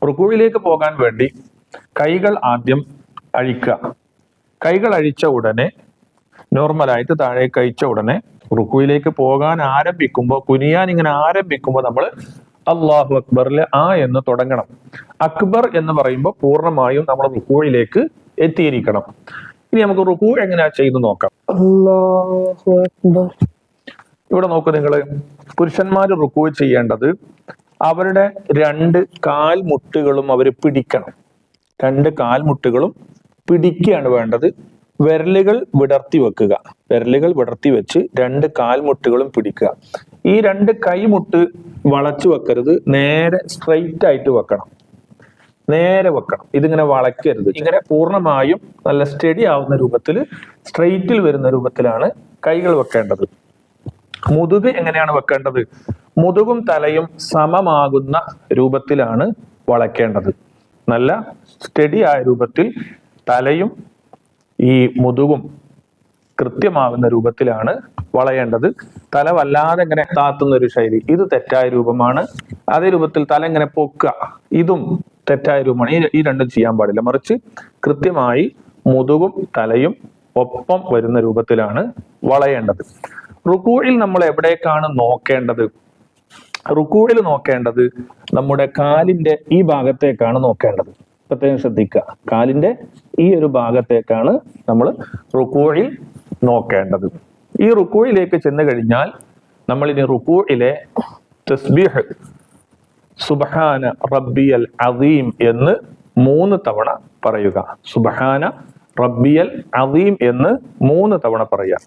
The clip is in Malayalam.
റുക്കൂയിലേക്ക് പോകാൻ വേണ്ടി കൈകൾ ആദ്യം അഴിക്കുക. കൈകൾ അഴിച്ച ഉടനെ നോർമലായിട്ട് താഴേക്ക് അഴിച്ച ഉടനെ റുക്കൂയിലേക്ക് പോകാൻ ആരംഭിക്കുമ്പോൾ, കുനിയാൻ ഇങ്ങനെ ആരംഭിക്കുമ്പോൾ നമ്മൾ അള്ളാഹു അക്ബറിലെ എന്ന് തുടങ്ങണം. അക്ബർ എന്ന് പറയുമ്പോൾ പൂർണ്ണമായും നമ്മൾ റുക്കൂയിലേക്ക് എത്തിയിരിക്കണം. ഇനി നമുക്ക് റുക്കൂ എങ്ങനെയാ ചെയ്തു നോക്കാം. അല്ലാഹു അക്ബർ. ഇവിടെ നോക്കൂ നിങ്ങൾ, പുരുഷന്മാർ റുക്കൂ ചെയ്യേണ്ടത് അവരുടെ രണ്ട് കാൽമുട്ടുകളും അവർ പിടിക്കണം. രണ്ട് കാൽമുട്ടുകളും പിടിക്കുകയാണ് വേണ്ടത്. വിരലുകൾ വിടർത്തി വെക്കുക. വിരലുകൾ വിടർത്തി വെച്ച് രണ്ട് കാൽമുട്ടുകളും പിടിക്കുക. ഈ രണ്ട് കൈമുട്ട് വളച്ചു വെക്കരുത്, നേരെ സ്ട്രെയിറ്റ് ആയിട്ട് വെക്കണം. നേരെ വെക്കണം, ഇതിങ്ങനെ വളയ്ക്കരുത്. ഇങ്ങനെ പൂർണ്ണമായും നല്ല സ്റ്റഡി ആവുന്ന രൂപത്തിൽ, സ്ട്രെയിറ്റിൽ വരുന്ന രൂപത്തിലാണ് കൈകൾ വെക്കേണ്ടത്. മുതുക് എങ്ങനെയാണ് വെക്കേണ്ടത്? മുതുകും തലയും സമമാകുന്ന രൂപത്തിലാണ് വളയ്ക്കേണ്ടത്. നല്ല സ്റ്റഡി ആയ രൂപത്തിൽ തലയും ഈ മുതുകും കൃത്യമാകുന്ന രൂപത്തിലാണ് വളയേണ്ടത്. തല വല്ലാതെ ഇങ്ങനെ താത്തുന്ന ഒരു ശൈലി, ഇത് തെറ്റായ രൂപമാണ്. അതേ രൂപത്തിൽ തല ഇങ്ങനെ പൊക്കുക, ഇതും തെറ്റായ രൂപമാണ്. ഈ രണ്ടും ചെയ്യാൻ പാടില്ല. മറിച്ച് കൃത്യമായി മുതുകും തലയും ഒപ്പം വരുന്ന രൂപത്തിലാണ് വളയേണ്ടത്. റുക്കൂയിൽ നമ്മൾ എവിടേക്കാണ് നോക്കേണ്ടത്? റുക്കൂയിൽ നോക്കേണ്ടത് നമ്മുടെ കാലിന്റെ ഈ ഭാഗത്തേക്കാണ് നോക്കേണ്ടത്. പ്രത്യേകം ശ്രദ്ധിക്കുക, കാലിന്റെ ഈ ഒരു ഭാഗത്തേക്കാണ് നമ്മൾ റുക്കൂയിൽ നോക്കേണ്ടത്. ഈ റുക്കൂയിലേക്ക് ചെന്ന് കഴിഞ്ഞാൽ നമ്മൾ ഇനി റുക്കൂയിലെ തസ്ബീഹ് സുബ്ഹാന റബ്ബിയൽ അദീം എന്ന് 3 തവണ പറയുക. സുബ്ഹാന റബ്ബിയൽ അദീം എന്ന് 3 തവണ പറയുക.